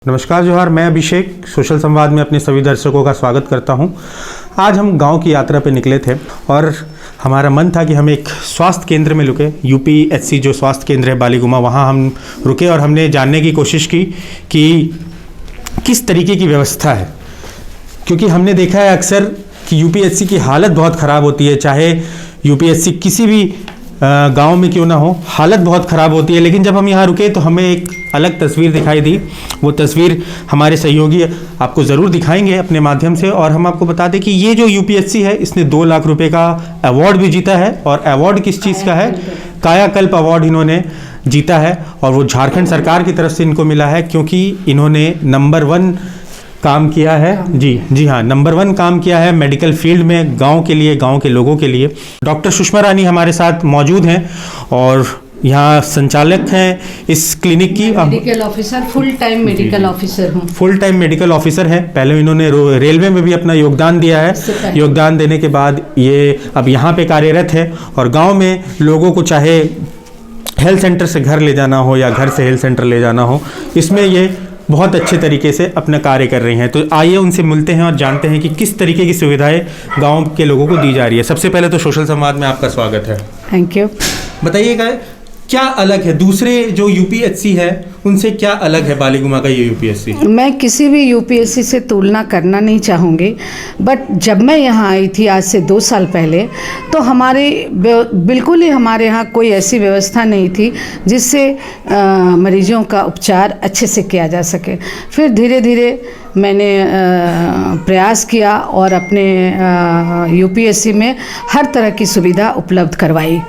नमस्कार जोहार, मैं अभिषेक सोशल संवाद में अपने सभी दर्शकों का स्वागत करता हूं। आज हम गांव की यात्रा पर निकले थे और हमारा मन था कि हम एक स्वास्थ्य केंद्र में रुके। यूपीएचसी जो स्वास्थ्य केंद्र है बालीगुमा, वहां हम रुके और हमने जानने की कोशिश की कि किस तरीके की व्यवस्था है, क्योंकि हमने देखा है अक्सर कि यूपीएचसी की हालत बहुत ख़राब होती है। चाहे यूपीएचसी किसी भी गांव में क्यों ना हो, हालत बहुत ख़राब होती है। लेकिन जब हम यहाँ रुके तो हमें एक अलग तस्वीर दिखाई दी। वो तस्वीर हमारे सहयोगी आपको ज़रूर दिखाएंगे अपने माध्यम से। और हम आपको बता दें कि ये जो यूपीएचसी है, इसने 2 लाख रुपए का अवार्ड भी जीता है। और अवार्ड किस चीज़ का है? कायाकल्प अवार्ड इन्होंने जीता है और वो झारखंड सरकार की तरफ से इनको मिला है, क्योंकि इन्होंने नंबर 1 काम किया है। जी हाँ, नंबर 1 काम किया है मेडिकल फील्ड में, गांव के लिए, गांव के लोगों के लिए। डॉक्टर सुषमा रानी हमारे साथ मौजूद हैं और यहाँ संचालक हैं इस क्लिनिक की। Medical officer, full time medical officer हूँ। फुल टाइम मेडिकल ऑफिसर हैं। पहले इन्होंने रेलवे में भी अपना योगदान दिया है। योगदान देने के बाद ये अब यहाँ पे कार्यरत है और गाँव में लोगों को चाहे हेल्थ सेंटर से घर ले जाना हो या घर से हेल्थ सेंटर ले जाना हो, इसमें ये बहुत अच्छे तरीके से अपना कार्य कर रही हैं। तो आइए उनसे मिलते हैं और जानते हैं कि किस तरीके की सुविधाएं गांव के लोगों को दी जा रही है। सबसे पहले तो सोशल संवाद में आपका स्वागत है। Thank you. बताइएगा क्या अलग है दूसरे जो यूपीएचसी है उनसे, क्या अलग है बालीगुमा का ये यूपीएचसी? मैं किसी भी यूपीएचसी से तुलना करना नहीं चाहूँगी, बट जब मैं यहाँ आई थी आज से 2 साल पहले, तो बिल्कुल ही हमारे यहाँ कोई ऐसी व्यवस्था नहीं थी जिससे मरीजों का उपचार अच्छे से किया जा सके। फिर धीरे धीरे मैंने प्रयास किया और अपने यूपीएचसी में हर तरह की सुविधा उपलब्ध करवाई,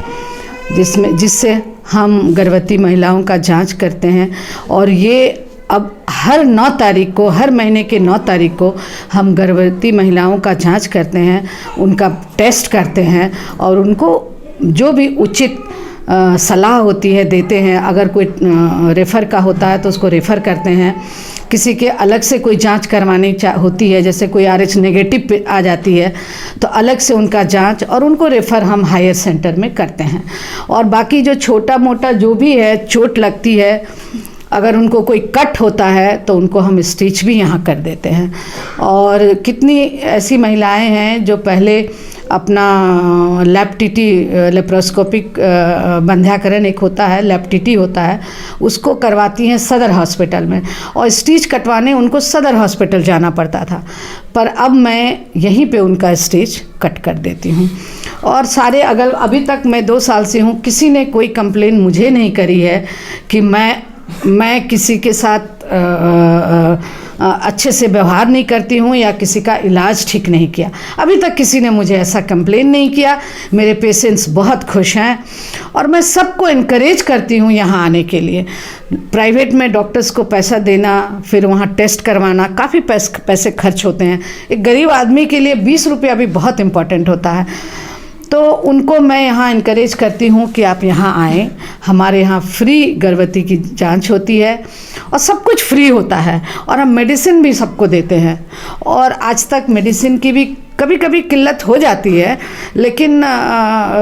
जिससे हम गर्भवती महिलाओं का जांच करते हैं। और ये अब हर 9 तारीख को, हर महीने के 9 तारीख को हम गर्भवती महिलाओं का जांच करते हैं, उनका टेस्ट करते हैं और उनको जो भी उचित सलाह होती है देते हैं। अगर कोई रेफ़र का होता है तो उसको रेफ़र करते हैं। किसी के अलग से कोई जांच करवानी होती है, जैसे कोई RH नेगेटिव पे आ जाती है तो अलग से उनका जांच और उनको रेफ़र हम हायर सेंटर में करते हैं। और बाकी जो छोटा मोटा जो भी है, चोट लगती है, अगर उनको कोई कट होता है तो उनको हम स्टिच भी यहाँ कर देते हैं। और कितनी ऐसी महिलाएं हैं जो पहले अपना लैप टीटी, लेप्रोस्कोपिक बंध्याकरण एक होता है, लैप टीटी होता है, उसको करवाती हैं सदर हॉस्पिटल में, और स्टिच कटवाने उनको सदर हॉस्पिटल जाना पड़ता था। पर अब मैं यहीं पे उनका स्टिच कट कर देती हूँ। और सारे अभी तक मैं 2 साल से हूँ, किसी ने कोई कंप्लेन मुझे नहीं करी है कि मैं किसी के साथ अच्छे से व्यवहार नहीं करती हूँ या किसी का इलाज ठीक नहीं किया। अभी तक किसी ने मुझे ऐसा कंप्लेन नहीं किया। मेरे पेशेंट्स बहुत खुश हैं और मैं सबको इनकरेज करती हूँ यहाँ आने के लिए। प्राइवेट में डॉक्टर्स को पैसा देना, फिर वहाँ टेस्ट करवाना, काफ़ी पैसे खर्च होते हैं। एक गरीब आदमी के लिए 20 रुपया भी बहुत इम्पोर्टेंट होता है। तो उनको मैं यहाँ इनकरेज करती हूँ कि आप यहाँ आएँ। हमारे यहाँ फ्री गर्भवती की जांच होती है और सब कुछ फ्री होता है और हम मेडिसिन भी सबको देते हैं। और आज तक मेडिसिन की भी कभी कभी किल्लत हो जाती है, लेकिन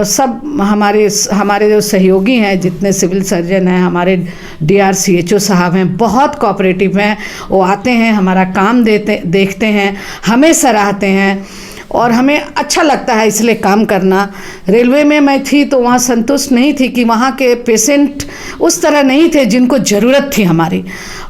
सब हमारे जो सहयोगी हैं, जितने सिविल सर्जन हैं, हमारे DRCHO साहब हैं, बहुत कोऑपरेटिव हैं। वो आते हैं, हमारा काम देखते हैं, हमें सराहते हैं और हमें अच्छा लगता है इसलिए काम करना। रेलवे में मैं थी तो वहाँ संतुष्ट नहीं थी कि वहाँ के पेशेंट उस तरह नहीं थे जिनको ज़रूरत थी हमारी।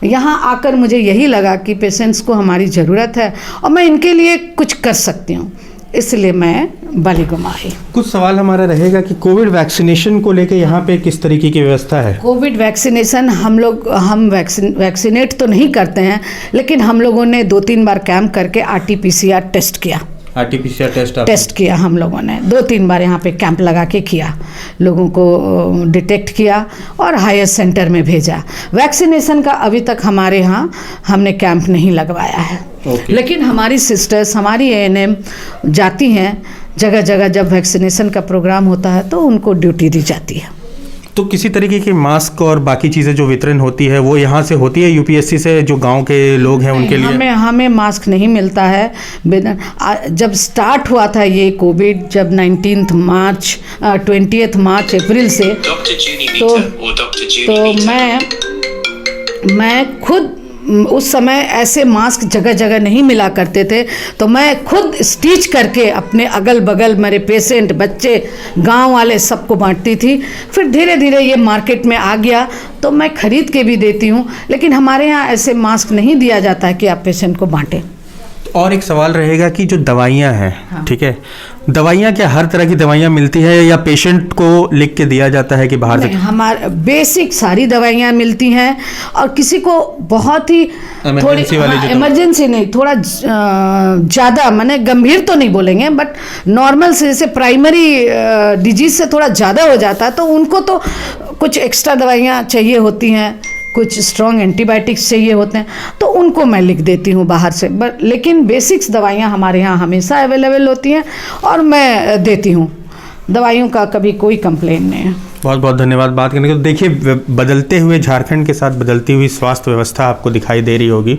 यहाँ आकर मुझे यही लगा कि पेशेंट्स को हमारी ज़रूरत है और मैं इनके लिए कुछ कर सकती हूँ, इसलिए मैं बालीगुमा आई। कुछ सवाल हमारा रहेगा कि कोविड वैक्सीनेशन को लेके यहाँ पे किस तरीके की व्यवस्था है? कोविड वैक्सीनेशन हम वैक्सीनेट तो नहीं करते हैं, लेकिन हम लोगों ने 2-3 बार कैंप करके RT-PCR टेस्ट किया। RT-PCR टेस्ट किया हम लोगों ने 2-3 बार यहाँ पे कैंप लगा के किया, लोगों को डिटेक्ट किया और हायर सेंटर में भेजा। वैक्सीनेशन का अभी तक हमारे यहाँ हमने कैंप नहीं लगवाया है। लेकिन हमारी सिस्टर्स, हमारी ANM जाती हैं जगह जगह। जब वैक्सीनेशन का प्रोग्राम होता है तो उनको ड्यूटी दी जाती है। तो किसी तरीके के मास्क और बाकी चीज़ें जो वितरण होती है वो यहाँ से होती है यूपीएचसी से, जो गांव के लोग हैं उनके लिए? हमें मास्क नहीं मिलता है। जब स्टार्ट हुआ था ये कोविड, जब 20 मार्च अप्रैल से, तो मैं खुद उस समय ऐसे मास्क जगह जगह नहीं मिला करते थे, तो मैं खुद स्टिच करके अपने अगल बगल मेरे पेशेंट, बच्चे, गांव वाले सबको बांटती थी। फिर धीरे धीरे ये मार्केट में आ गया तो मैं खरीद के भी देती हूँ, लेकिन हमारे यहाँ ऐसे मास्क नहीं दिया जाता है कि आप पेशेंट को बांटें। और एक सवाल रहेगा कि जो दवाइयाँ हैं, ठीक है, दवाइयाँ क्या हर तरह की दवाइयाँ मिलती है या पेशेंट को लिख के दिया जाता है कि बाहर से? हमारे बेसिक सारी दवाइयाँ मिलती हैं, और किसी को बहुत ही थोड़ी इमरजेंसी नहीं, थोड़ा ज़्यादा माने गंभीर तो नहीं बोलेंगे, बट नॉर्मल से जैसे प्राइमरी डिजीज से थोड़ा ज़्यादा हो जाता है तो उनको तो कुछ एक्स्ट्रा दवाइयाँ चाहिए होती हैं, कुछ स्ट्रॉन्ग एंटीबायोटिक्स चाहिए होते हैं, तो उनको मैं लिख देती हूँ बाहर से। बट लेकिन बेसिक्स दवाइयाँ हमारे यहाँ हमेशा अवेलेबल होती हैं और मैं देती हूँ, दवाइयों का कभी कोई कंप्लेन नहीं है। बहुत बहुत धन्यवाद बात करने के लिए। देखिए, बदलते हुए झारखंड के साथ बदलती हुई स्वास्थ्य व्यवस्था आपको दिखाई दे रही होगी।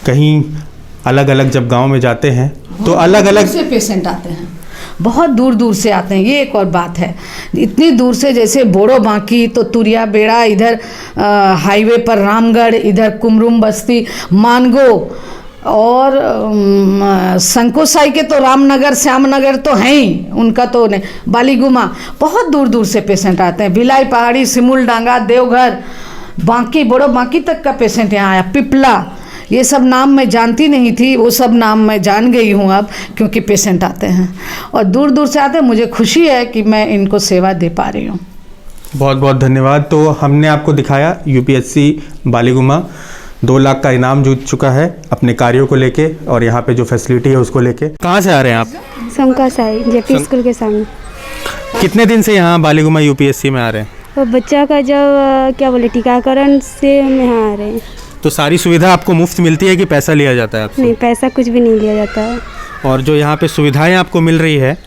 कहीं अलग अलग जब गाँव में जाते हैं तो अलग अलग से पेशेंट आते हैं, बहुत दूर दूर से आते हैं। ये एक और बात है, इतनी दूर से, जैसे बोड़ो बांकी तो तुरिया बेड़ा, इधर हाईवे पर रामगढ़, इधर कुमरुम बस्ती, मानगो, और संकोसाई के तो रामनगर, श्यामनगर तो हैं ही, उनका तो नहीं, बालीगुमा, बहुत दूर दूर से पेशेंट आते हैं। भिलाई पहाड़ी, सिमुलडांगा, देवघर, बांकी, बोड़ो बांकी तक का पेशेंट यहाँ आया। पिपला, ये सब नाम मैं जानती नहीं थी, वो सब नाम मैं जान गई हूँ अब, क्योंकि पेशेंट आते हैं और दूर दूर से आते हैं। मुझे खुशी है कि मैं इनको सेवा दे पा रही हूँ। बहुत बहुत धन्यवाद। तो हमने आपको दिखाया यूपीएससी बालीगुमा 2 लाख का इनाम जीत चुका है अपने कार्यों को लेके, और यहाँ पे जो फैसिलिटी है उसको लेके। कहाँ से आ रहे हैं आप? संकासाई जेपी स्कूल के सामने। कितने दिन से यहाँ बालीगुमा यूपीएससी में आ रहे हैं? वो बच्चा का जब क्या बोले टीकाकरण से हम यहाँ आ रहे हैं। तो सारी सुविधा आपको मुफ्त मिलती है कि पैसा लिया जाता है आपसे? नहीं, पैसा कुछ भी नहीं लिया जाता है। और जो यहाँ पे सुविधाएं आपको मिल रही है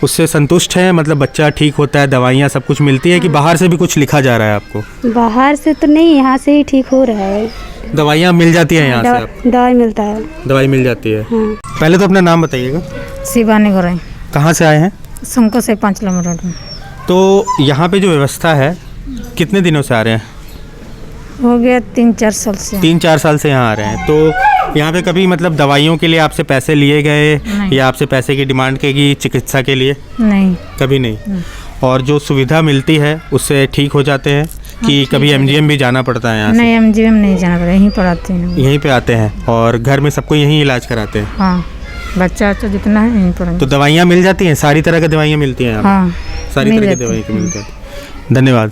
उससे संतुष्ट हैं? मतलब बच्चा ठीक होता है, दवाइयाँ सब कुछ मिलती है कि बाहर से भी कुछ लिखा जा रहा है आपको? बाहर से तो नहीं, यहाँ से ही ठीक हो रहा है। दवाइयाँ मिल जाती हैं यहाँ से आपको? दवाई मिलता है। दवाई मिल जाती है। हाँ। पहले तो अपना नाम बताइएगा। शिवानी गोराई, कहाँ से आए हैं? संको से 5 किलोमीटर में। तो यहाँ पे जो व्यवस्था है कितने दिनों से आ रहे हैं? हो गया 3-4 साल से। 3-4 साल से यहाँ आ रहे हैं। तो यहाँ पे कभी मतलब दवाइयों के लिए आपसे पैसे लिए गए या आपसे पैसे की डिमांड की चिकित्सा के लिए? नहीं, कभी नहीं। और जो सुविधा मिलती है उससे ठीक हो जाते हैं कि कभी एमजीएम भी जाना पड़ता है यहाँ से? नहीं, एमजीएम नहीं जाना पड़ता, यहीं पर आते हैं। यहीं पे आते हैं और घर में सबको यहीं इलाज कराते हैं? हाँ, बच्चा तो जितना है यहीं पर। तो दवाइयाँ मिल जाती हैं? सारी तरह की दवाइयाँ मिलती हैं यहाँ? हाँ, सारी तरह की दवाइयाँ मिलती हैं। धन्यवाद।